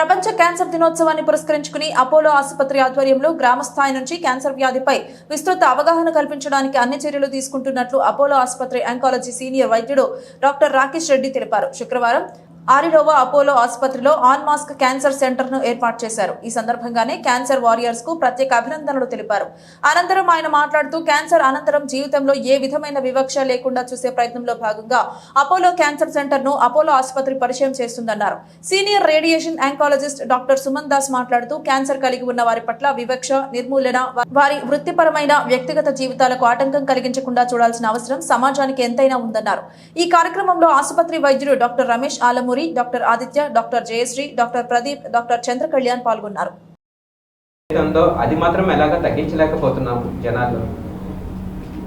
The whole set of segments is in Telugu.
ప్రపంచ క్యాన్సర్ దినోత్సవాన్ని పురస్కరించుకుని అపోలో ఆసుపత్రి ఆధ్వర్యంలో గ్రామ స్థాయి నుంచి క్యాన్సర్ వ్యాధిపై విస్తృత అవగాహన కల్పించడానికి అన్ని చర్యలు తీసుకుంటున్నట్లు అపోలో ఆసుపత్రి ఆంకాలజీ సీనియర్ వైద్యుడు డాక్టర్ రాకేష్ రెడ్డి తెలిపారు. శుక్రవారం ఆరిరోవా అపోలో ఆసుపత్రిలో ఆన్ మాస్క్ క్యాన్సర్ సెంటర్ ను ఏర్పాటు చేశారు. ఈ సందర్భంగానే క్యాన్సర్ వారియర్స్ కు ప్రత్యేక అభినందనలు తెలిపారు. అనంతరం ఆయన మాట్లాడుతూ క్యాన్సర్ అనంతరం జీవితంలో ఏ విధమైన వివక్ష లేకుండా చూసే ప్రయత్నంలో భాగంగా అపోలో క్యాన్సర్ సెంటర్ ను అపోలో ఆసుపత్రి పరిచయం చేస్తుందన్నారు. Senior radiation oncologist doctor Suman Das మాట్లాడుతూ క్యాన్సర్ కలిగి ఉన్న వారి పట్ల వివక్ష నిర్మూలన, వారి వృత్తిపరమైన వ్యక్తిగత జీవితాలకు ఆటంకం కలిగించకుండా చూడాల్సిన అవసరం సమాజానికి ఎంతైనా ఉందన్నారు. ఈ కార్యక్రమంలో ఆసుపత్రి వైద్యుడు doctor Ramesh Alamuri, doctor Aditya, doctor Jayashree, doctor Pradeep, doctor Chandra Kalyan పాల్గొన్నారు. అది మాత్రం ఎలాగ తగ్గించలేకపోతున్నాము జనాల్లో.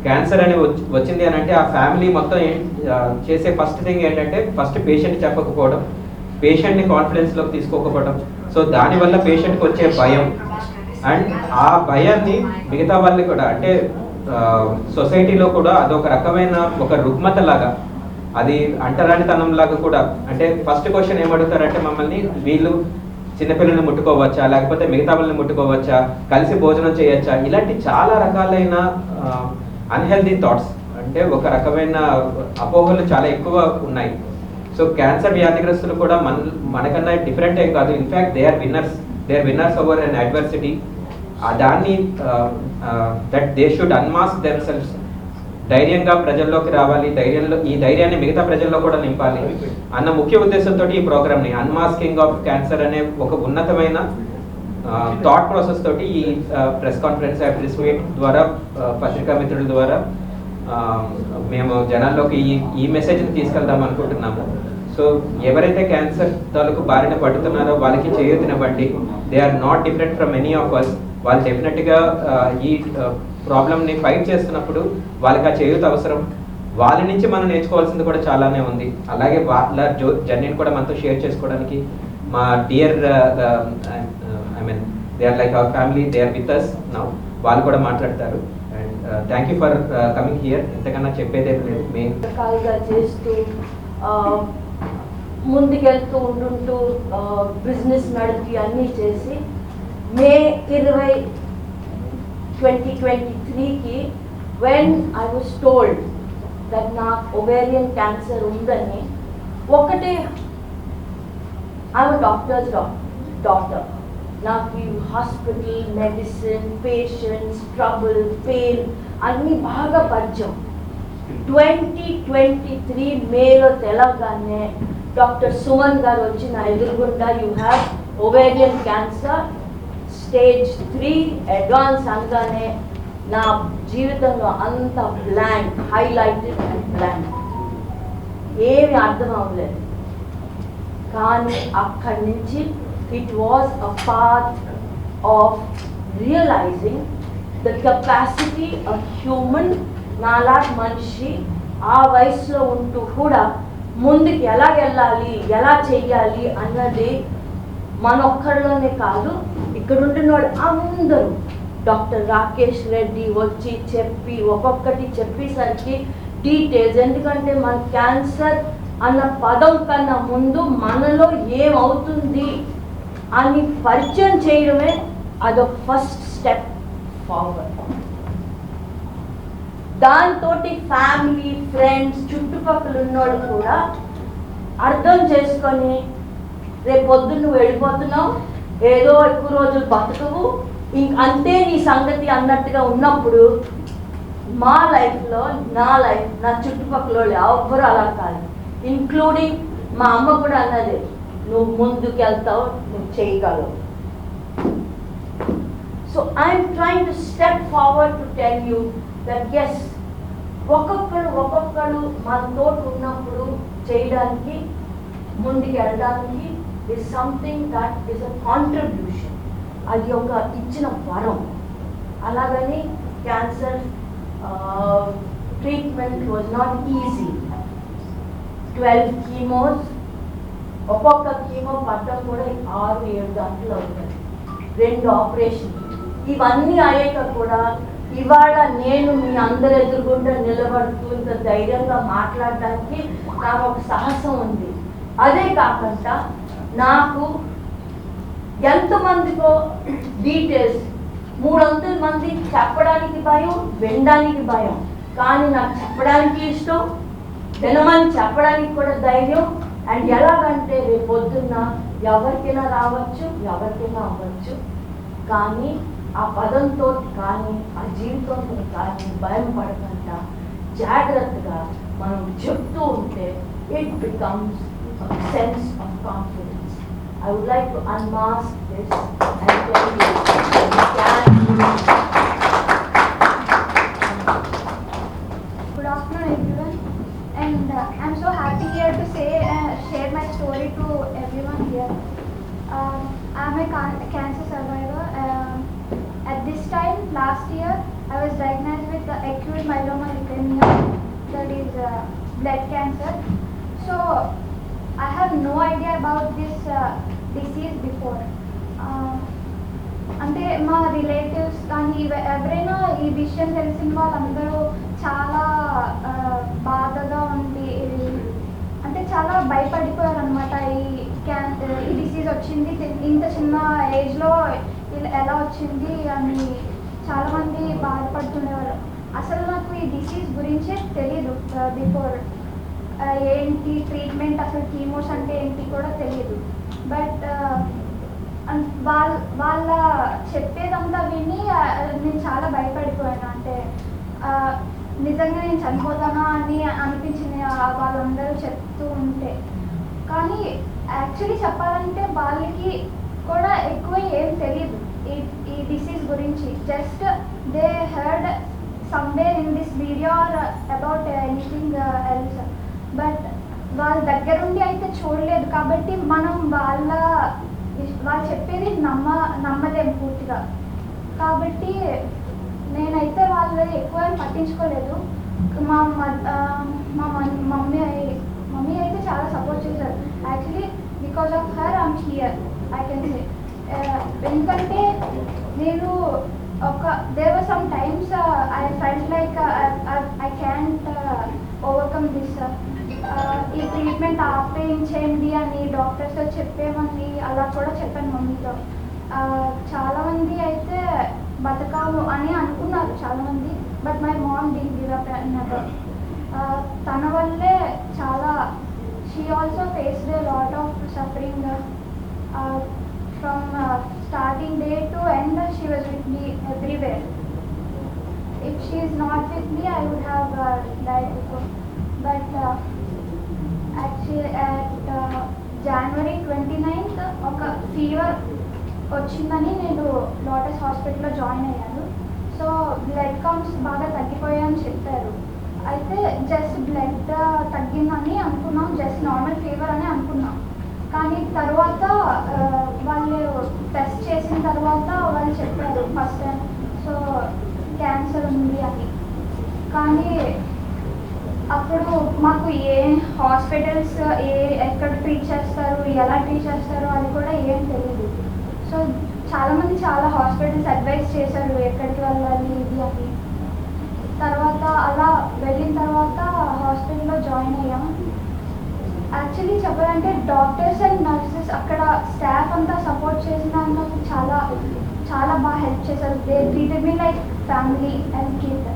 క్యాన్సర్ అని వచ్చింది అని అంటే ఆ ఫ్యామిలీ మొత్తం చేసే ఫస్ట్ థింగ్ ఏంటంటే ఫస్ట్ పేషెంట్ చెప్పకపోవడం, పేషెంట్ని కాన్ఫిడెన్స్లోకి తీసుకోకపోవడం. సో దానివల్ల పేషెంట్కి వచ్చే భయం అండ్ ఆ భయాన్ని మిగతా వాళ్ళు కూడా అంటే సొసైటీలో కూడా అదొక రకమైన ఒక రుగ్మత లాగా, అది అంటరానితనం లాగా కూడా. అంటే ఫస్ట్ క్వశ్చన్ ఏమడుగుతారంటే మమ్మల్ని వీళ్ళు చిన్నపిల్లల్ని ముట్టుకోవచ్చా, లేకపోతే మిగతా వాళ్ళని ముట్టుకోవచ్చా, కలిసి భోజనం చేయొచ్చా, ఇలాంటి చాలా రకాలైన అన్హెల్దీ థాట్స్, అంటే ఒక రకమైన అపోహలు చాలా ఎక్కువ ఉన్నాయి. సో క్యాన్సర్ వ్యాధిగ్రస్తులు కూడా మనకన్నా డిఫరెంట్ ఏం కాదు. In fact they are winners over an adversity. దాన్ని that they should unmask themselves. ధైర్యంగా ప్రజల్లోకి రావాలి, ఈ ధైర్యాన్ని మిగతా ప్రజల్లో కూడా నింపాలి అన్న ముఖ్య ఉద్దేశంతో ఈ ప్రోగ్రామ్ని అన్మాస్కింగ్ ఆఫ్ క్యాన్సర్ అనే ఒక ఉన్నతమైన థాట్ ప్రాసెస్ తోటి ఈ ప్రెస్ కాన్ఫరెన్స్ ప్రెస్ మీట్ ద్వారా పత్రికా మిత్రుల ద్వారా మేము జనాల్లోకి ఈ మెసేజ్ని తీసుకెళ్దాం అనుకుంటున్నాము. సో ఎవరైతే క్యాన్సర్ తాలూకు బారిన పడుతున్నారో వాళ్ళకి చేయూతనివ్వండి. They are not different from any of us. వాళ్ళు డెఫినెట్గా ఈ ప్రాబ్లమ్ని ఫైట్ చేస్తున్నప్పుడు వాళ్ళకి ఆ చేయూత అవసరం. వాళ్ళ నుంచి మనం నేర్చుకోవాల్సింది కూడా చాలానే ఉంది. అలాగే వాళ్ళ జర్నీని కూడా మనతో షేర్ చేసుకోవడానికి మా dear I mean they are like our family, they are with us now. వాళ్ళు కూడా మాట్లాడతారు. And thank you for coming here. ఎంతకన్నా చెప్పేదేం లేదు. మెయిన్ చేస్తూ ముందుకెళ్తూ ఉంటూ బిజినెస్ నడిపి అన్నీ చేసి మే 20, 2023కి when I was told that నాకు ovarian cancer ఉందని, ఒకటే I'm a doctor's daughter. నాకు hospital, medicine, patients, trouble, pain అన్నీ బాగా పరిచయం. 2023 మేలో తెలవగానే డాక్టర్ సుమన్ గారు వచ్చి నా ఎదురుగుండా you have ovarian cancer stage 3 advance అనగానే నా జీవితంలో అంత బ్లాంక్, హైలైటెడ్ అండ్ బ్లాంక్, ఏమి అర్థం అవ్వలేదు. కానీ అక్కడి నుంచి it was a part of realising the capacity of human. నాలాంటి మనిషి ఆ వయసులో ఉంటూ కూడా ముందుకు ఎలా వెళ్ళాలి, ఎలా చెయ్యాలి అన్నది మనొక్కడిలోనే కాదు, ఇక్కడ ఉంటున్న వాళ్ళు అందరూ. డాక్టర్ రాకేష్ రెడ్డి వచ్చి చెప్పి ఒక్కొక్కటి చెప్పేసరికి డీటెయిల్స్, ఎందుకంటే మన క్యాన్సర్ అన్న పదం కన్నా ముందు మనలో ఏమవుతుంది అని పరిచయం చేయడమే అదొక ఫస్ట్ స్టెప్ ఫార్వర్డ్. దాంతో ఫ్యామిలీ, ఫ్రెండ్స్, చుట్టుపక్కల ఉన్నోళ్ళు కూడా అర్థం చేసుకొని రేపు పొద్దున్న నువ్వు వెళ్ళిపోతున్నావు, ఏదో ఎక్కువ రోజులు బతకవు, అంతే నీ సంగతి అన్నట్టుగా ఉన్నప్పుడు మా లైఫ్లో నా చుట్టుపక్కల వాళ్ళు ఎవ్వరూ అలా కాదు, ఇంక్లూడింగ్ మా అమ్మ కూడా అన్నది, నువ్వు ముందుకు వెళ్తావు, నువ్వు చేయగలవు. So I'm trying to step forward to tell you that yes, ఒక్కొక్కడు మనతో ఉన్నప్పుడు చేయడానికి, ముందుకు వెళ్ళడానికి is something that is a contribution. అది ఒక ఇచ్చిన వరం. అలాగని cancer treatment was not easy. 12 chemos, ఒక్కొక్క కీమో పట్టడం కూడా 6-7 గంటలు అవుతుంది. 2 ఆపరేషన్. ఇవన్నీ అయ్యాక కూడా ఇవాళ నేను మీ అందరి ఎదురుగుండా నిలబడుతూ ఇంత ధైర్యంగా మాట్లాడడానికి నాకు ఒక సాహసం ఉంది. అదే కాకుండా నాకు ఎంతమందికో డీటెయిల్స్ 300 మంది చెప్పడానికి భయం, వినడానికి భయం. కానీ నాకు చెప్పడానికి ఇష్టం, వినమని చెప్పడానికి కూడా ధైర్యం. అండ్ ఎలాగంటే రేపు పొద్దున్న ఎవరికైనా రావచ్చు, ఎవరికైనా అవ్వచ్చు. కానీ ఆ పదంతో కానీ ఆ జీవితంతో కానీ భయం పడకుండా జాగ్రత్తగా మనం చెప్తూ ఉంటే it becomes sense of confidence. I would like to unmask this and tell you that you can. Good afternoon, everyone, and I'm so happy here to share my story to everyone here. I'm a cancer survivor. At this time last year, I was diagnosed with acute myeloma leukemia, that is blood cancer. So I have no idea about this disease before. అంటే మా రిలేటివ్స్ కానీ ఎవరైనా ఈ విషయం తెలిసిన వాళ్ళందరూ చాలా బాధగా ఉండి అంటే చాలా భయపడిపోయారు అనమాట. ఈ డిసీజ్ వచ్చింది, ఇంత చిన్న ఏజ్లో ఎలా వచ్చింది అని చాలామంది బాధపడుతుండేవారు. అసలు నాకు ఈ డిసీజ్ గురించే తెలియదు బిఫోర్. ఏంటి ట్రీట్మెంట్, అసలు కీమోస్ అంటే ఏంటి కూడా తెలియదు. బట్ వాళ్ళ చెప్పేదంతా విని నేను చాలా భయపడిపోయాను. అంటే నిజంగా నేను చనిపోతానా అని అనిపించింది వాళ్ళందరూ చెప్తూ ఉంటే. కానీ యాక్చువల్లీ చెప్పాలంటే వాళ్ళకి కూడా ఎక్కువ ఏం తెలియదు ఈ డిసీజ్ గురించి. Just they heard somewhere in this video or about anything else. But వాళ్ళ దగ్గరుండి అయితే చూడలేదు కాబట్టి మనం వాళ్ళు చెప్పేది నమ్మలేము పూర్తిగా. కాబట్టి నేనైతే వాళ్ళు ఎక్కువ పట్టించుకోలేదు. మా మమ్మీ అయితే చాలా సపోర్ట్ చేశారు. Actually because of her I'm here I can say. ఎందుకంటే నేను there were some times I felt like I can't overcome this. ఈ ట్రీట్మెంట్ ఆపేయించేయండి అని డాక్టర్స్తో చెప్పేమని అలా కూడా చెప్పాను మమ్మీతో. చాలామంది అయితే బతకాము అని అనుకున్నారు చాలామంది. But my mom did give up never. తన వల్లే చాలా she also faced a lot of suffering. From starting day to end she was with me everywhere. If she is not with me, I would have died before. But actually at January 29th ఒక ఫీవర్ వచ్చిందని నేను లోటస్ హాస్పిటల్లో జాయిన్ అయ్యాను. సో బ్లడ్ కౌంట్స్ బాగా తగ్గిపోయాయని చెప్పారు. అయితే జస్ట్ బ్లడ్ తగ్గిందని అనుకున్నాం, జస్ట్ నార్మల్ ఫీవర్ అని అనుకున్నాం. కానీ తర్వాత వాళ్ళు టెస్ట్ చేసిన తర్వాత వాళ్ళు చెప్పారు ఫస్ట్ టైం సో క్యాన్సర్ ఉంది అని. కానీ అప్పుడు మాకు ఏ హాస్పిటల్స్ ఎక్కడ ట్రీట్ చేస్తారు, ఎలా ట్రీట్ చేస్తారు అది కూడా ఏం తెలియదు. సో చాలామంది చాలా హాస్పిటల్స్ అడ్వైస్ చేశారు ఎక్కడికి వెళ్ళాలి ఇది అని. తర్వాత అలా వెళ్ళిన తర్వాత హాస్పిటల్లో జాయిన్ అయ్యాం. యాక్చువల్లీ చెప్పాలంటే డాక్టర్స్ అండ్ నర్సెస్ అక్కడ స్టాఫ్ అంతా సపోర్ట్ చేసినందుకు చాలా చాలా బాగా హెల్ప్ చేశారు. They treated me like family and kid.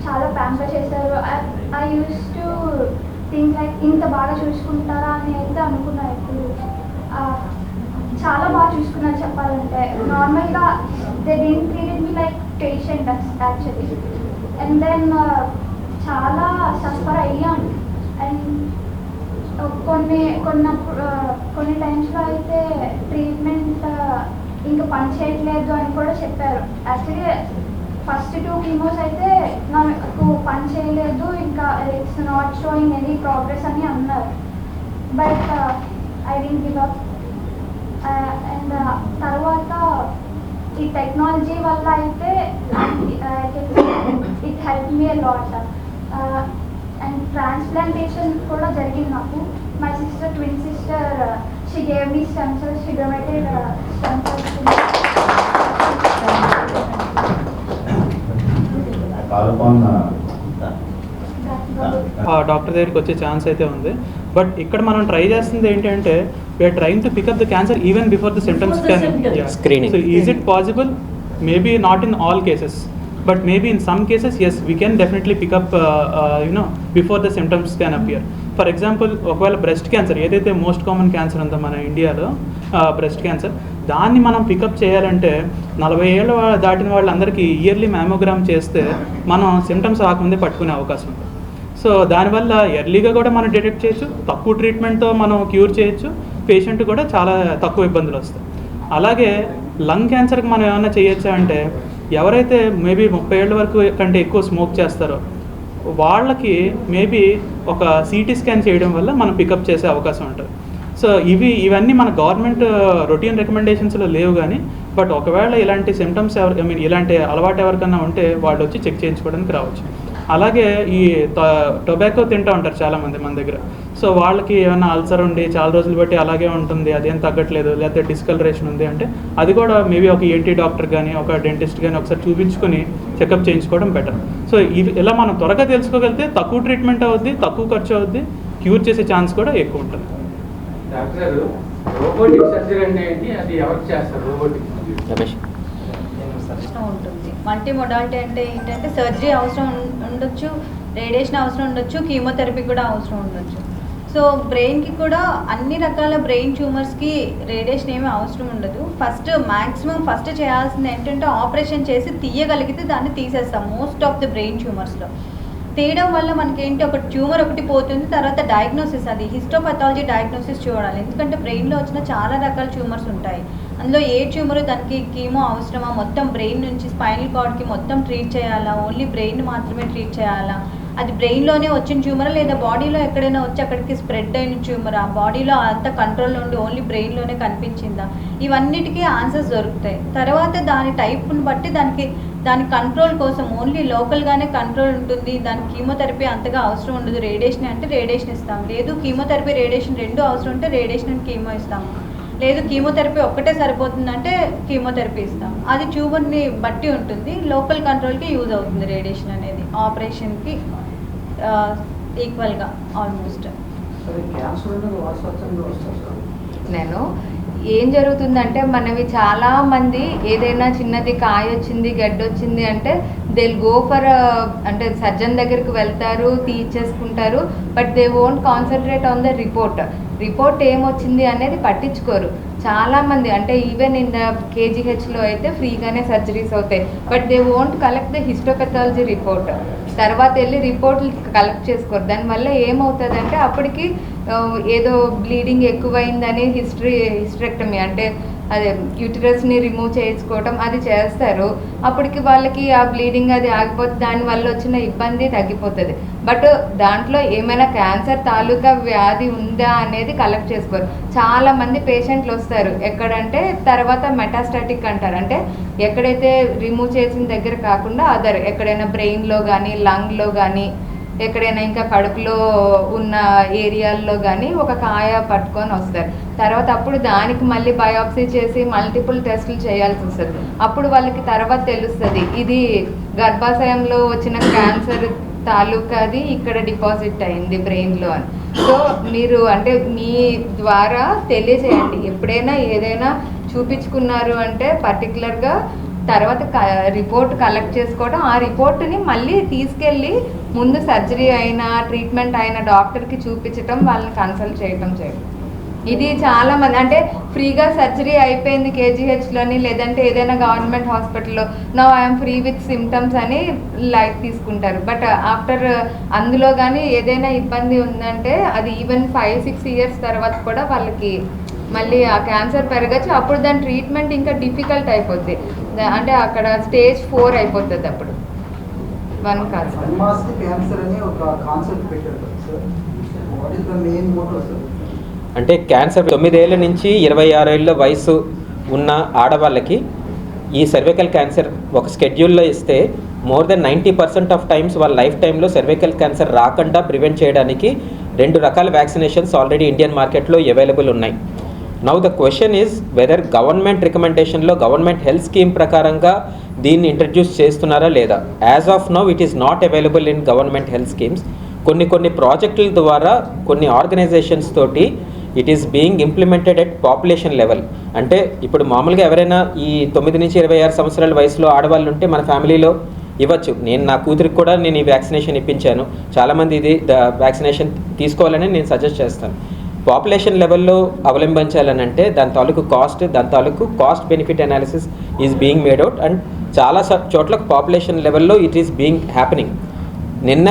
చాలా ప్యాంపర్ చేశారు. I use to think like ఇంత బాగా చూసుకుంటారా అని అయితే అనుకున్నా. ఎప్పుడు చాలా బాగా చూసుకున్నారు చెప్పాలంటే. నార్మల్గా they didn't treated me like patient actually. And then చాలా సఫర్ అయ్యాను. అండ్ కొన్ని టైమ్స్లో అయితే ట్రీట్మెంట్ ఇంకా పని చేయట్లేదు అని కూడా చెప్పారు. యాక్చువల్లీ ఫస్ట్ 2 కీమోస్ అయితే నాకు పని చేయలేదు, ఇంకా it's not showing any progress అని అన్నారు. But I didn't give up. And తర్వాత ఈ టెక్నాలజీ వల్ల అయితే it help me a lot. And transplantation కూడా జరిగింది నాకు. My sister, twin sister, she gave me stem cells, she donated stem cells. call upon doctor దగ్గరికి వచ్చే ఛాన్స్ అయితే ఉంది. బట్ ఇక్కడ మనం ట్రై చేస్తుంది ఏంటంటే we are trying to pick up the cancer even before the symptoms can Screening. So is it possible? Maybe not in all cases, but maybe in some cases yes, we can definitely pick up before the symptoms can appear. For example, ఒకవేళ బ్రెస్ట్ క్యాన్సర్ ఏదైతే మోస్ట్ కామన్ క్యాన్సర్ ఉందో మన ఇండియాలో బ్రెస్ట్ క్యాన్సర్, దాన్ని మనం పికప్ చేయాలంటే 40 ఏళ్ళు దాటిన వాళ్ళందరికీ ఇయర్లీ మ్యామోగ్రామ్ చేస్తే మనం సిమ్టమ్స్ రాకముందే పట్టుకునే అవకాశం ఉంది. సో దానివల్ల ఎర్లీగా కూడా మనం డిటెక్ట్ చేయొచ్చు, తక్కువ ట్రీట్మెంట్తో మనం క్యూర్ చేయొచ్చు, పేషెంట్ కూడా చాలా తక్కువ ఇబ్బందులు వస్తాయి. అలాగే లంగ్ క్యాన్సర్కి మనం ఏమైనా చేయొచ్చా అంటే, ఎవరైతే మేబీ 30 ఏళ్ళ వరకు కంటే ఎక్కువ స్మోక్ చేస్తారో వాళ్ళకి మేబీ ఒక సిటీ స్కాన్ చేయడం వల్ల మనం పికప్ చేసే అవకాశం ఉంటుంది. సో ఇవన్నీ మన గవర్నమెంట్ రొటీన్ రికమెండేషన్స్లో లేవు కానీ, బట్ ఒకవేళ ఇలాంటి సిమ్టమ్స్ ఇలాంటి అలవాటు ఎవరికన్నా ఉంటే వాళ్ళు వచ్చి చెక్ చేయించుకోవడానికి రావచ్చు. అలాగే ఈ టొబాకో తింటూ ఉంటారు చాలామంది మన దగ్గర. సో వాళ్ళకి ఏమైనా అల్సర్ ఉండి చాలా రోజులు బట్టి అలాగే ఉంటుంది, అదేం తగ్గట్లేదు, లేకపోతే డిస్కలరేషన్ ఉంది అంటే అది కూడా మేబీ ఒక ENT డాక్టర్ కానీ ఒక డెంటిస్ట్ కానీ ఒకసారి చూపించుకొని చెకప్ చేయించుకోవడం బెటర్. సో ఇలా మనం త్వరగా తెలుసుకోగలిగితే తక్కువ ట్రీట్మెంట్ అవుద్ది, తక్కువ ఖర్చు అవుద్ది, క్యూర్ చేసే ఛాన్స్ కూడా ఎక్కువ ఉంటుంది. డాక్టర్, రోబోటిక్ సర్జరీ అంటే ఏంటి, అది ఎవరికి చేస్తారు? రోబోటిక్ రమేష్ ఉంటుంది. మల్టీ మొడాలిటీ అంటే ఏంటంటే సర్జరీ అవసరం ఉండొచ్చు, రేడియేషన్ అవసరం ఉండొచ్చు, కీమోథెరపీ కూడా అవసరం ఉండొచ్చు. సో బ్రెయిన్కి కూడా అన్ని రకాల బ్రెయిన్ ట్యూమర్స్కి రేడియేషన్ ఏమీ అవసరం ఉండదు. ఫస్ట్ చేయాల్సింది ఏంటంటే ఆపరేషన్ చేసి తీయగలిగితే దాన్ని తీసేస్తాం మోస్ట్ ఆఫ్ ది బ్రెయిన్ ట్యూమర్స్లో. తీయడం వల్ల మనకేంటి, ఒక ట్యూమర్ ఒకటి పోతుంది, తర్వాత డయాగ్నోసిస్, అది హిస్టోపథాలజీ డయాగ్నోసిస్ చూడాలి. ఎందుకంటే బ్రెయిన్లో వచ్చిన చాలా రకాల ట్యూమర్స్ ఉంటాయి. అందులో ఏ ట్యూమర్ దానికి కీమో అవసరమా, మొత్తం బ్రెయిన్ నుంచి స్పైనల్ కార్డ్కి మొత్తం ట్రీట్ చేయాలా, ఓన్లీ బ్రెయిన్ మాత్రమే ట్రీట్ చేయాలా, అది బ్రెయిన్లోనే వచ్చిన ట్యూమరా లేదా బాడీలో ఎక్కడైనా వచ్చి అక్కడికి స్ప్రెడ్ అయిన ట్యూమరా, బాడీలో అంత కంట్రోల్లో ఉండి ఓన్లీ బ్రెయిన్లోనే కనిపించిందా, ఇవన్నిటికీ ఆన్సర్స్ దొరుకుతాయి. తర్వాత దాని టైప్ని బట్టి దాని కంట్రోల్ కోసం ఓన్లీ లోకల్గానే కంట్రోల్ ఉంటుంది, దానికి కీమోథెరపీ అంతగా అవసరం ఉండదు. రేడియేషన్ అంటే రేడియేషన్ ఇస్తాం, లేదు కీమోథెరపీ రేడియేషన్ రెండు అవసరం ఉంటే రేడియేషన్ అండ్ కీమో ఇస్తాము, లేదు కీమోథెరపీ ఒక్కటే సరిపోతుందంటే కీమోథెరపీ ఇస్తాం. అది ట్యూమర్ని బట్టి ఉంటుంది. లోకల్ కంట్రోల్కి యూజ్ అవుతుంది రేడియేషన్ అనేది, ఆపరేషన్కి ఈక్వల్గా ఆల్మోస్ట్. నేను ఏం జరుగుతుందంటే, మనవి చాలామంది ఏదైనా చిన్నది కాయ వచ్చింది, గడ్డ వచ్చింది అంటే దిల్ గో ఫర్ అంటే సర్జన్ దగ్గరికి వెళ్తారు, తీర్చేసుకుంటారు, but they won't concentrate on the report ఏమొచ్చింది అనేది పట్టించుకోరు చాలామంది. అంటే ఈవెన్ ఇన్ KGHలో అయితే ఫ్రీగానే సర్జరీస్ అవుతాయి, but they won't collect the histopathology report. తర్వాత వెళ్ళి రిపోర్ట్లు కలెక్ట్ చేసుకోరు. దానివల్ల ఏమవుతుందంటే అప్పటికి ఏదో బ్లీడింగ్ ఎక్కువైందని హిస్టరెక్టమీ అంటే అదే యూటరస్ని రిమూవ్ చేసుకోవడం అది చేస్తారు. అప్పటికి వాళ్ళకి ఆ బ్లీడింగ్ అది ఆగిపోతే దానివల్ల వచ్చిన ఇబ్బంది తగ్గిపోతుంది. బట్ దాంట్లో ఏమైనా క్యాన్సర్ తాలూకా వ్యాధి ఉందా అనేది కలెక్ట్ చేసుకోరు. చాలామంది పేషెంట్లు వస్తారు ఎక్కడంటే తర్వాత మెటాస్టాటిక్ అంటారు, అంటే ఎక్కడైతే రిమూవ్ చేసిన దగ్గర కాకుండా అదర్ ఎక్కడైనా బ్రెయిన్లో కానీ లంగ్లో కానీ ఎక్కడైనా ఇంకా కడుపులో ఉన్న ఏరియాల్లో కానీ ఒక కాయ పట్టుకొని వస్తారు. తర్వాత అప్పుడు దానికి మళ్ళీ బయాప్సీ చేసి మల్టిపుల్ టెస్టులు చేయాల్సి వస్తుంది. అప్పుడు వాళ్ళకి తర్వాత తెలుస్తుంది ఇది గర్భాశయంలో వచ్చిన క్యాన్సర్ తాలూకాది ఇక్కడ డిపాజిట్ అయింది బ్రెయిన్లో అని. సో మీరు అంటే మీ ద్వారా తెలియజేయండి, ఎప్పుడైనా ఏదైనా చూపించుకున్నారు అంటే పర్టికులర్గా తర్వాత రిపోర్ట్ కలెక్ట్ చేసుకోవడం, ఆ రిపోర్ట్ని మళ్ళీ తీసుకెళ్ళి ముందు సర్జరీ అయినా ట్రీట్మెంట్ అయిన డాక్టర్కి చూపించటం, వాళ్ళని కన్సల్ట్ చేయటం. ఇది చాలామంది అంటే ఫ్రీగా సర్జరీ అయిపోయింది KGHలోని లేదంటే ఏదైనా గవర్నమెంట్ హాస్పిటల్లో now I'm free with symptoms అని లైట్ తీసుకుంటారు. బట్ ఆఫ్టర్ అందులో కానీ ఏదైనా ఇబ్బంది ఉందంటే అది ఈవెన్ 5-6 ఇయర్స్ తర్వాత కూడా వాళ్ళకి మళ్ళీ ఆ క్యాన్సర్ పెరగచ్చు. అప్పుడు దాని ట్రీట్మెంట్ ఇంకా డిఫికల్ట్ అయిపోద్ది, అంటే అక్కడ స్టేజ్ 4 అయిపోతుంది. అప్పుడు 1 కాదు. అంటే క్యాన్సర్ 9 ఏళ్ళ నుంచి 26 ఏళ్ళ వయసు ఉన్న ఆడవాళ్ళకి ఈ సర్వైకల్ క్యాన్సర్ ఒక స్కెడ్యూల్లో ఇస్తే మోర్ దెన్ 90% ఆఫ్ టైమ్స్ వాళ్ళ లైఫ్ టైంలో సర్వైకల్ క్యాన్సర్ రాకుండా ప్రివెంట్ చేయడానికి 2 రకాల వ్యాక్సినేషన్స్ ఆల్రెడీ ఇండియన్ మార్కెట్లో అవైలబుల్ ఉన్నాయి. Now the question is whether government రికమెండేషన్లో గవర్నమెంట్ హెల్త్ స్కీమ్ ప్రకారంగా దీన్ని ఇంట్రడ్యూస్ చేస్తున్నారా లేదా. As of now it is not available in government health schemes. కొన్ని ప్రాజెక్టుల ద్వారా కొన్ని ఆర్గనైజేషన్స్ తోటి it is being implemented at population level. అంటే ఇప్పుడు మామూలుగా ఎవరైనా ఈ 9 నుంచి 26 సంవత్సరాల వయసులో ఆడవాళ్ళు ఉంటే మన ఫ్యామిలీలో ఇవ్వచ్చు. నా కూతురికి కూడా నేను ఈ వ్యాక్సినేషన్ ఇప్పించాను, చాలామంది ఇది వ్యాక్సినేషన్ తీసుకోవాలని నేను సజెస్ట్ చేస్తాను. పాపులేషన్ లెవెల్లో అవలంబించాలని అంటే దాని తాలూకు cost benefit analysis is being made out. And చాలా చోట్ల పాపులేషన్ లెవెల్లో ఇట్ ఈస్ బీయింగ్ హ్యాపెనింగ్. నిన్న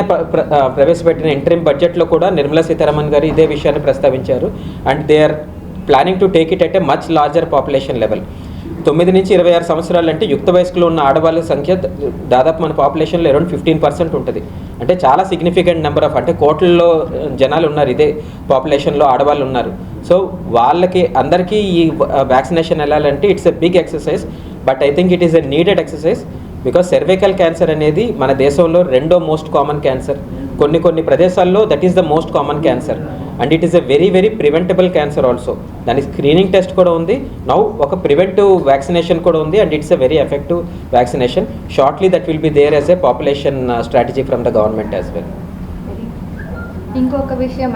ప్రవేశపెట్టిన ఇంటరిమ్ బడ్జెట్లో కూడా నిర్మలా సీతారామన్ గారు ఇదే విషయాన్ని ప్రస్తావించారు. And they are planning to take it at a much larger population level. 9 నుంచి 26 సంవత్సరాలు అంటే యుక్త వయస్కులో ఉన్న ఆడవాళ్ళ సంఖ్య దాదాపు మన పాపులేషన్లో అరౌండ్ 15% ఉంటుంది. అంటే చాలా సిగ్నిఫికెంట్ నెంబర్ ఆఫ్, అంటే కోట్లలో జనాలు ఉన్నారు, ఇదే పాపులేషన్లో ఆడవాళ్ళు ఉన్నారు. సో వాళ్ళకి అందరికీ ఈ వ్యాక్సినేషన్ వెళ్ళాలంటే it's a big exercise. But I think it is a needed exercise because cervical cancer అనేది మన దేశంలో 2వ మోస్ట్ కామన్ క్యాన్సర్. కొన్ని ప్రదేశాల్లో that is the most common cancer and it is a very preventable cancer also. దాని స్క్రీనింగ్ టెస్ట్ కూడా ఉంది, నౌ ఒక ప్రివెంటివ్ వ్యాక్సినేషన్ కూడా ఉంది and it's a very effective vaccination. Shortly that will be there as a population strategy from the government as well. ఇంకొక విషయం